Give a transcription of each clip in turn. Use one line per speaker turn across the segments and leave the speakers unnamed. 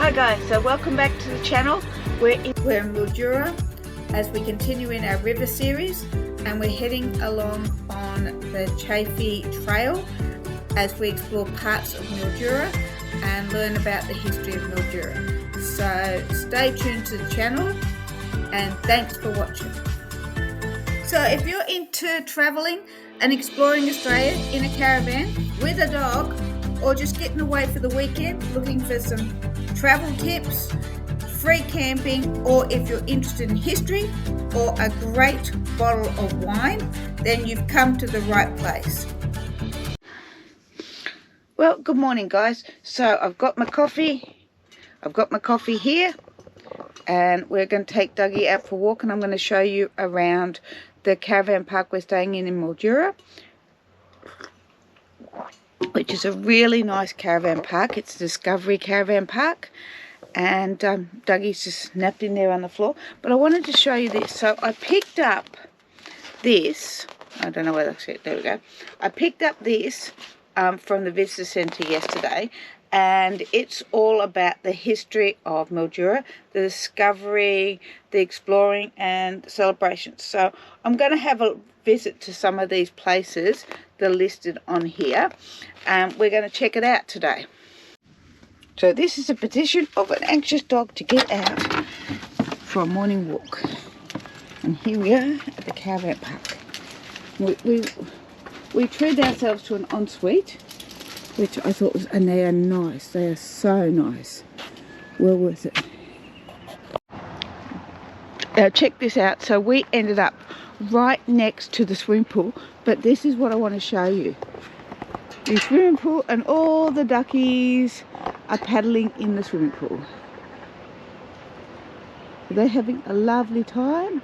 Hi guys, so welcome back to the channel.
We're in Mildura as we continue in our river series, and we're heading along on the Chaffey Trail as we explore parts of Mildura and learn about the history of Mildura. So stay tuned to the channel and thanks for watching. So if you're into travelling and exploring Australia in a caravan with a dog, or just getting away for the weekend looking for some travel tips, free camping, or if you're interested in history or a great bottle of wine, then you've come to the right place.
Well, good morning guys. So I've got my coffee here, and we're going to take Dougie out for a walk, and I'm going to show you around the caravan park we're staying in Mildura, which is a really nice caravan park. It's a Discovery Caravan Park, and Dougie's just napped in there on the floor. But I wanted to show you this. So I picked up this, I don't know where that's it, there we go. I picked up this from the visitor centre yesterday, and it's all about the history of Mildura, the discovery, the exploring and celebrations. So I'm going to have a visit to some of these places that are listed on here, and we're going to check it out today. So this is a petition of an anxious dog to get out for a morning walk, and here we are at the caravan park. We treated ourselves to an ensuite, which I thought was, and they are nice, they are so nice, well worth it. Now check this out. So we ended up right next to the swimming pool, but this is what I want to show you. The swimming pool, and all the duckies are paddling in the swimming pool. They're having a lovely time.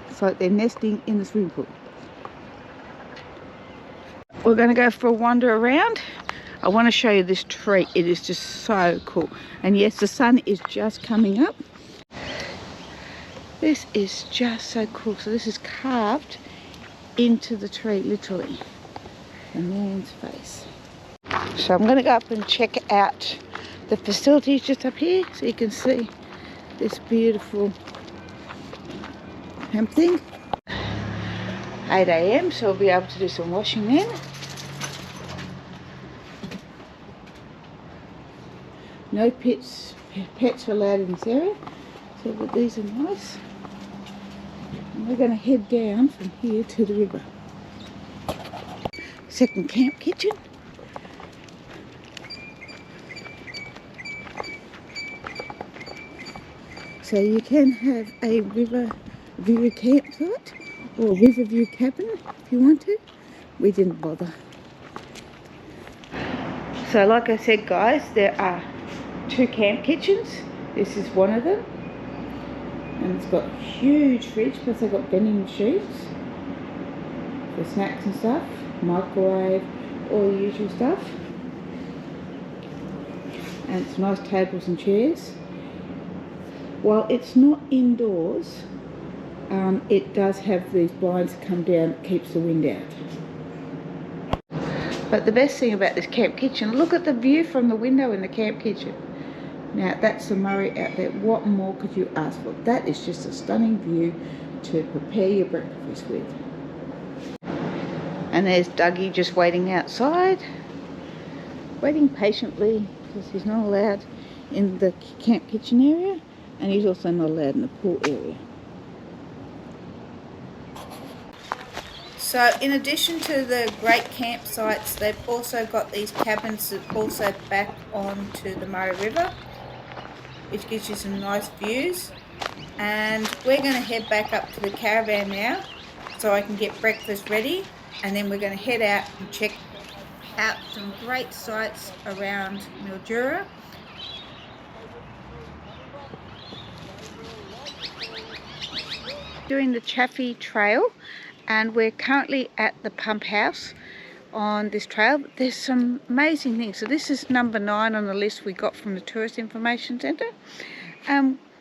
It's like they're nesting in the swimming pool. We're going to go for a wander around. I want to show you this tree. It is just so cool. And yes, the sun is just coming up. This is just so cool. So this is carved into the tree, literally. A man's face. So I'm going to go up and check out the facilities just up here, so you can see this beautiful hemp thing. 8 AM, so we'll be able to do some washing then. No pets are allowed in this area, so but these are nice. And we're going to head down from here to the river. Second camp kitchen. So you can have a river view campsite or river view cabin if you want to. We didn't bother. So like I said guys, there are 2 camp kitchens. This is one of them, and it's got a huge fridge, plus they've got vending machines for snacks and stuff, microwave, all the usual stuff, and it's nice tables and chairs. While it's not indoors, it does have these blinds that come down that keeps the wind out. But the best thing about this camp kitchen, look at the view from the window in the camp kitchen. Now that's the Murray out there. What more could you ask for? That is just a stunning view to prepare your breakfast with. And there's Dougie just waiting outside, waiting patiently because he's not allowed in the camp kitchen area, and he's also not allowed in the pool area.
So in addition to the great campsites, they've also got these cabins that also back onto the Monaro River, which gives you some nice views. And we're going to head back up to the caravan now so I can get breakfast ready, and then we're going to head out and check out some great sites around Mildura.
Doing the Chaffey Trail, and we're currently at the pump house on this trail. There's some amazing things. So this is number 9 on the list we got from the Tourist Information Centre.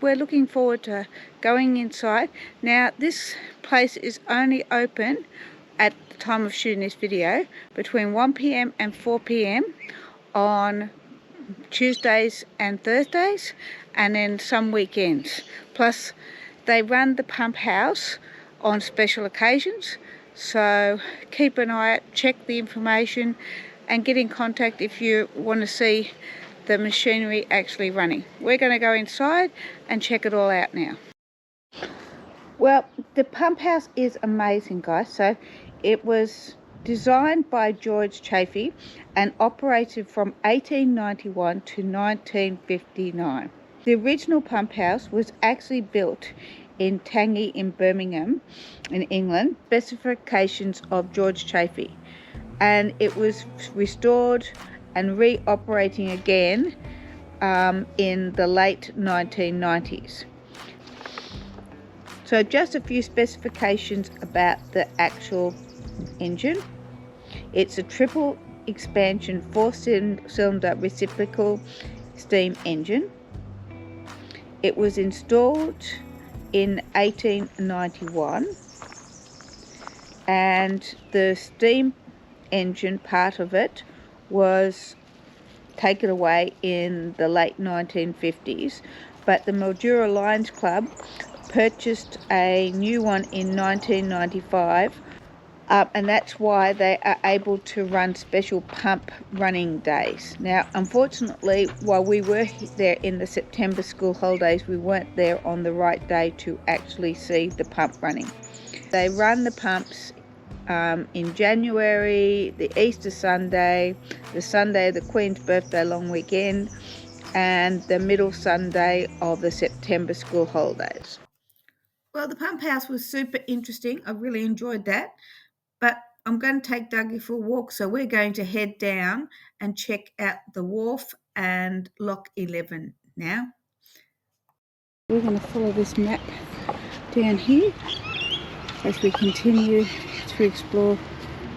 We're looking forward to going inside. Now this place is only open at the time of shooting this video between 1 PM and 4 PM on Tuesdays and Thursdays, and then some weekends. Plus they run the pump house on special occasions, so keep an eye out, check the information and get in contact if you want to see the machinery actually running. We're going to go inside and check it all out now. Well, the pump house is amazing, guys. So it was designed by George Chaffey and operated from 1891 to 1959. The original pump house was actually built in Tangy in Birmingham in England, specifications of George Chaffey, and it was restored and re-operating again in the late 1990s. So just a few specifications about the actual engine. It's a triple expansion 4-cylinder reciprocal steam engine. It was installed in 1891, and the steam engine part of it was taken away in the late 1950s, but the Mildura Lions Club purchased a new one in 1995, and that's why they are able to run special pump running days. Now, unfortunately, while we were there in the September school holidays, we weren't there on the right day to actually see the pump running. They run the pumps in January, the Easter Sunday, the Sunday of the Queen's birthday long weekend, and the middle Sunday of the September school holidays.
Well, the pump house was super interesting. I really enjoyed that. But I'm going to take Dougie for a walk, so we're going to head down and check out the wharf and Lock 11 now.
We're going to follow this map down here as we continue to explore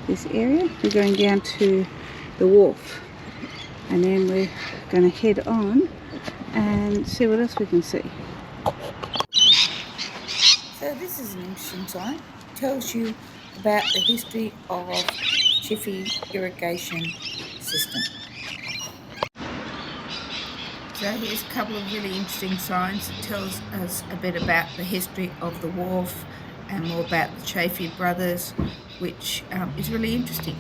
this area. We're going down to the wharf, and then we're going to head on and see what else we can see.
So this is an interesting sign. It tells you about the history of Chaffey irrigation system. So here's a couple of really interesting signs that tells us a bit about the history of the wharf and more about the Chaffey brothers, which is really interesting.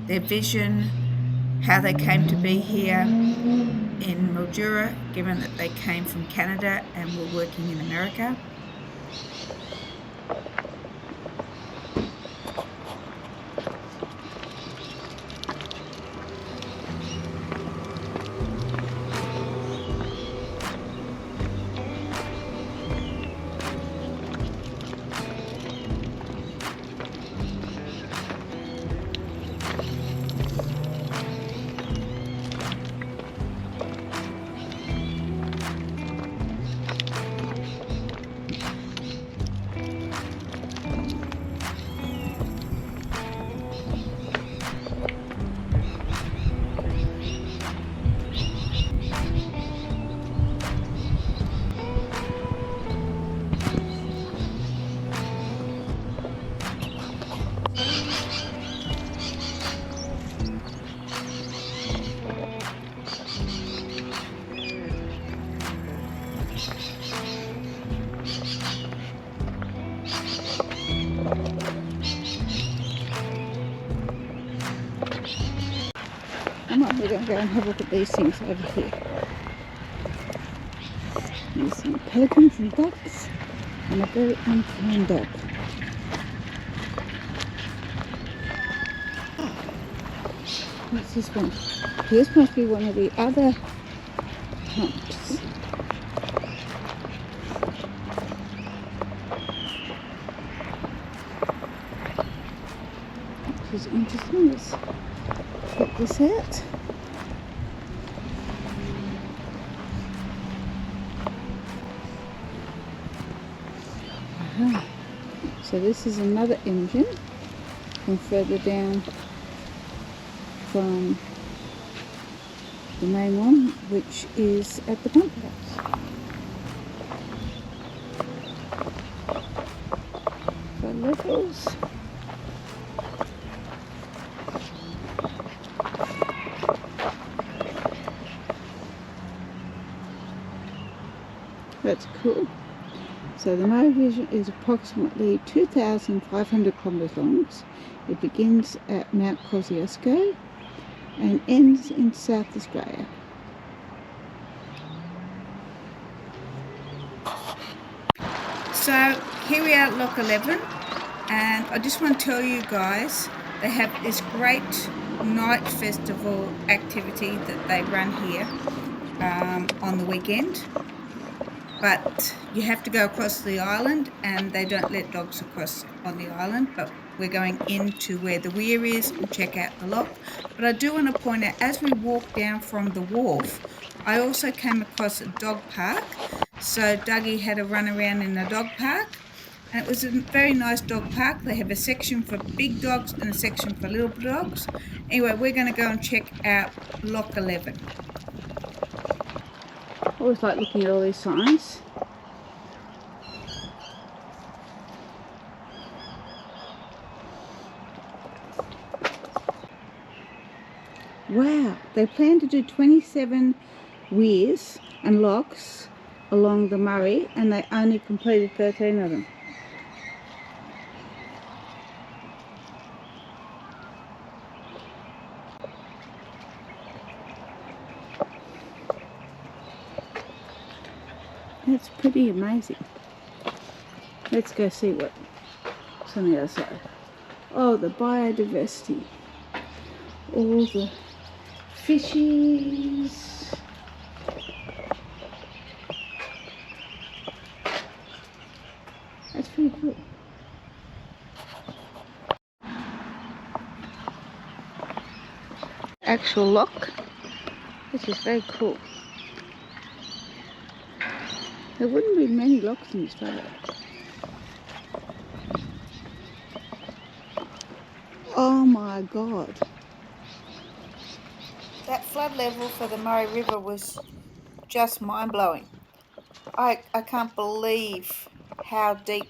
Their vision, how they came to be here in Mildura, given that they came from Canada and were working in America.
We're going to go and have a look at these things over here. There's some pelicans and ducks and a very uncommon dog. What's this one? This must be one of the other pumps. Which is interesting. Let's check this out. So this is another engine, and further down from the main one, which is at the pump house. The levels. That's cool. So the Riverside is approximately 2,500 kilometres long. It begins at Mount Kosciuszko and ends in South Australia.
So here we are at Lock 11, and I just want to tell you guys, they have this great night festival activity that they run here on the weekend. But you have to go across the island, and they don't let dogs across on the island, but we're going into where the weir is and check out the lock. But I do want to point out, as we walk down from the wharf, I also came across a dog park. So Dougie had a run around in the dog park, and it was a very nice dog park. They have a section for big dogs and a section for little dogs. Anyway, we're going to go and check out Lock 11.
I always like looking at all these signs. Wow, they plan to do 27 weirs and locks along the Murray, and they only completed 13 of them. That's pretty amazing. Let's go see what's on the other side. Oh, the biodiversity. All the fishies. That's pretty cool. Actual lock, which is very cool. There wouldn't be many locks in Australia. Oh my God.
That flood level for the Murray River was just mind-blowing. I can't believe how deep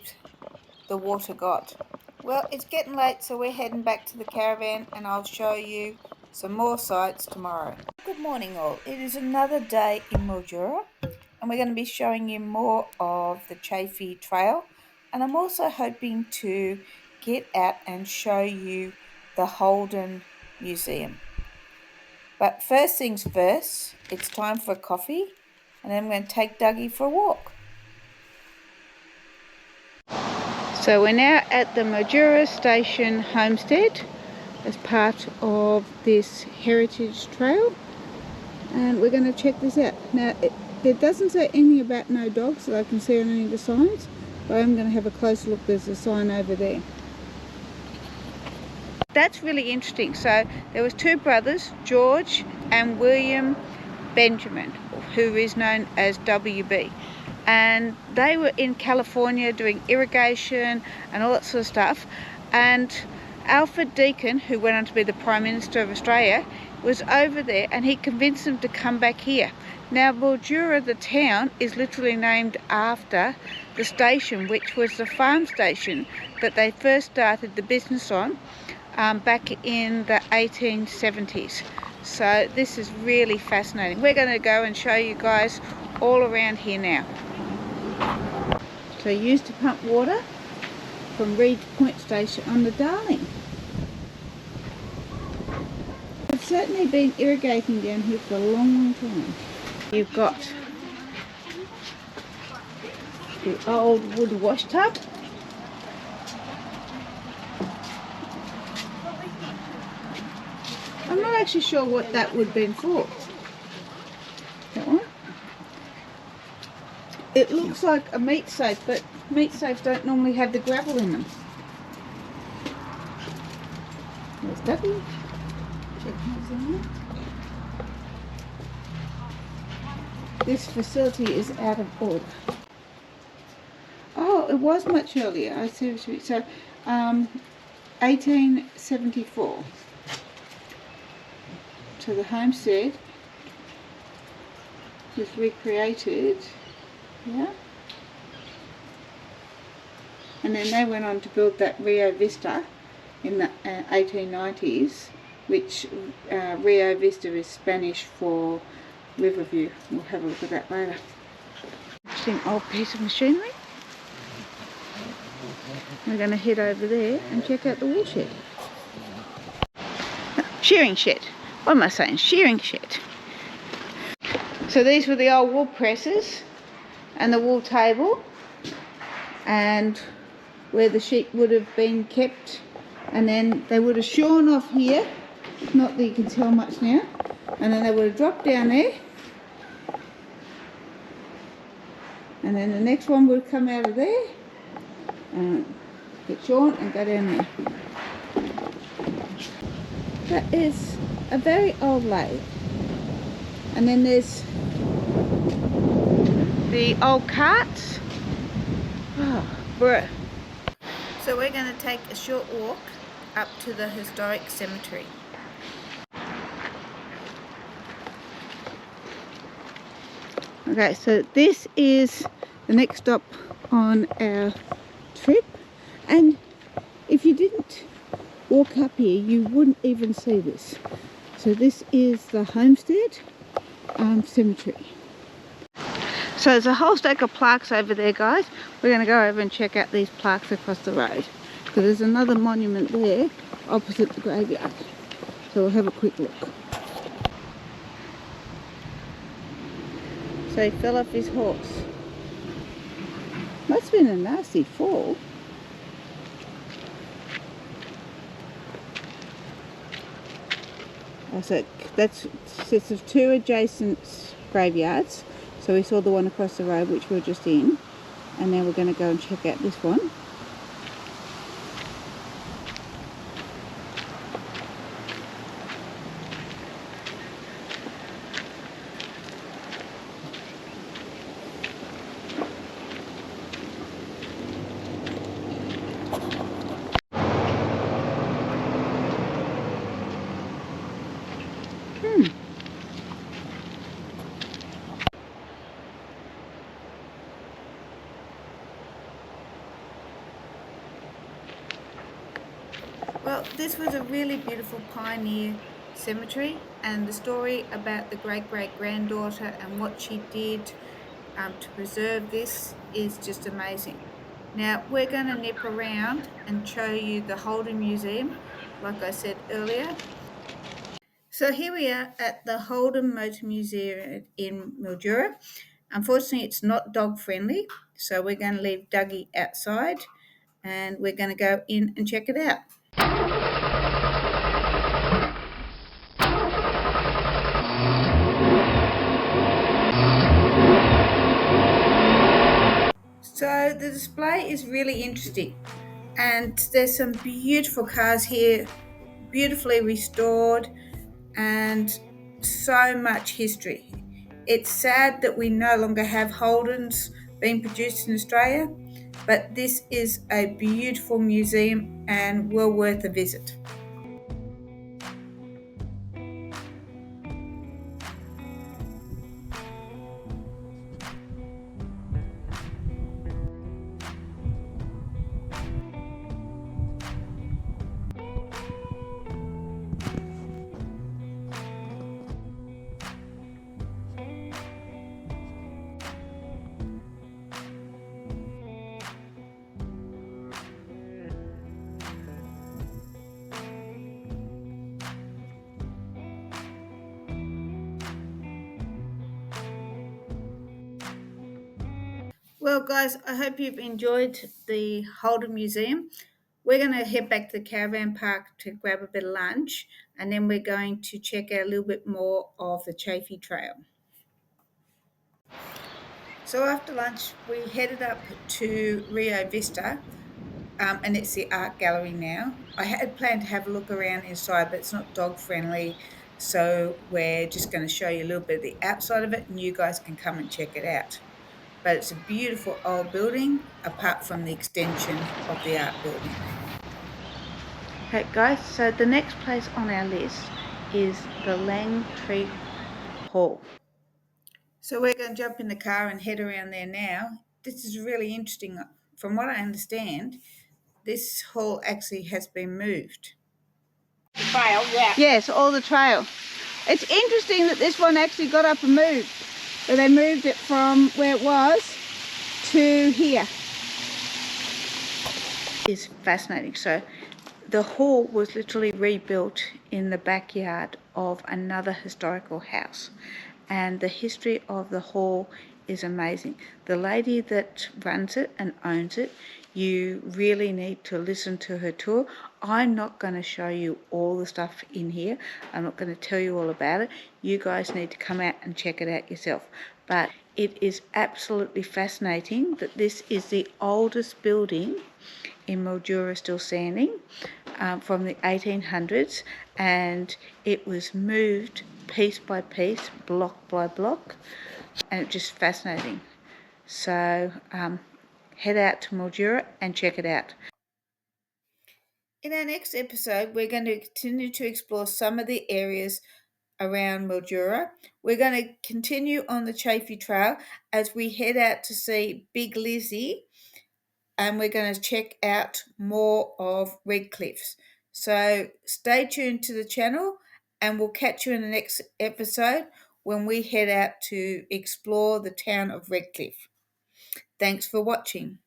the water got. Well, it's getting late, so we're heading back to the caravan, and I'll show you some more sights tomorrow. Good morning all. It is another day in Mildura, and we're going to be showing you more of the Chaffey Trail, and I'm also hoping to get out and show you the Holden Museum. But first things first, it's time for coffee, and then I'm going to take Dougie for a walk.
So we're now at the Mildura Station Homestead as part of this heritage trail, and we're going to check this out. Now it doesn't say anything about no dogs that I can see on any of the signs, but I'm going to have a closer look. There's a sign over there. That's really interesting. So there was two brothers, George and William Benjamin, who is known as WB, and they were in California doing irrigation and all that sort of stuff, and Alfred Deakin, who went on to be the Prime Minister of Australia, was over there, and he convinced them to come back here. Now Mildura, the town, is literally named after the station, which was the farm station that they first started the business on back in the 1870s. So this is really fascinating. We're going to go and show you guys all around here now. So used to pump water from Reed's Point Station on the Darling. It's certainly been irrigating down here for a long, long time. You've got the old wood wash tub. I'm not actually sure what that would have been for. That one? It looks like a meat safe, but meat safes don't normally have the gravel in them. There's Dougie. Check his in. This facility is out of order. Oh, it was much earlier. I see. So, 1874. So the homestead was recreated, yeah, and then they went on to build that Rio Vista in the 1890s, which Rio Vista is Spanish for Riverview. We'll have a look at that later. interesting old piece of machinery. We're going to head over there and check out the wool shed. No, shearing shed. What am I saying? Shearing shed. So these were the old wool presses and the wool table, and where the sheep would have been kept, and then they would have shorn off here, not that you can tell much now, and then they would have dropped down there, and then the next one would come out of there and get shorn and go down there. That is a very old lathe. And then there's the old carts. Oh, bruh. So we're going to take a short walk up to the historic cemetery. Okay, so this is the next stop on our trip, and if you didn't walk up here you wouldn't even see this. So this is the Homestead cemetery. So there's a whole stack of plaques over there, guys. We're going to go over and check out these plaques across the road, because there's another monument there opposite the graveyard. So we'll have a quick look. So he fell off his horse. Must have been a nasty fall. So that consists of two adjacent graveyards. So we saw the one across the road, which we were just in, and now we're going to go and check out this one. Well, this was a really beautiful pioneer cemetery, and the story about the great-great-granddaughter and what she did to preserve this is just amazing. Now we're going to nip around and show you the Holden Museum, like I said earlier. So here we are at the Holden Motor Museum in Mildura. Unfortunately it's not dog friendly, so we're going to leave Dougie outside and we're going to go in and check it out. So the display is really interesting, and there's some beautiful cars here, beautifully restored, and so much history. It's sad that we no longer have Holdens being produced in Australia, but this is a beautiful museum and well worth a visit. Well guys, I hope you've enjoyed the Holden Museum. We're going to head back to the caravan park to grab a bit of lunch, and then we're going to check out a little bit more of the Chaffey Trail. So after lunch we headed up to Rio Vista, and it's the art gallery now. I had planned to have a look around inside, but it's not dog friendly, so we're just going to show you a little bit of the outside of it and you guys can come and check it out. But it's a beautiful old building, apart from the extension of the art building. Okay guys, so the next place on our list is the Langtree Hall. So we're going to jump in the car and head around there now. This is really interesting. From what I understand, this hall actually has been moved. The trail, yeah. Yes, all the trail. It's interesting that this one actually got up and moved. So they moved it from where it was
to here.
It's fascinating. So the hall was literally rebuilt in the backyard of another historical house, and the history of the hall is amazing. The lady that runs it and owns it, you really need to listen to her tour. I'm not going to show you all the stuff in here. I'm not going to tell you all about it. You guys need to come out and check it out yourself. But it is absolutely fascinating that this is the oldest building in Mildura still standing, from the 1800s, and it was moved piece by piece, block by block, and it's just fascinating. So head out to Mildura and check it out.
In our next episode, we're going to continue to explore some of the areas around Mildura. We're going to continue on the Chaffey Trail as we head out to see Big Lizzie, and we're going to check out more of Red Cliffs. So stay tuned to the channel, and we'll catch you in the next episode when we head out to explore the town of Redcliffe. Thanks for watching.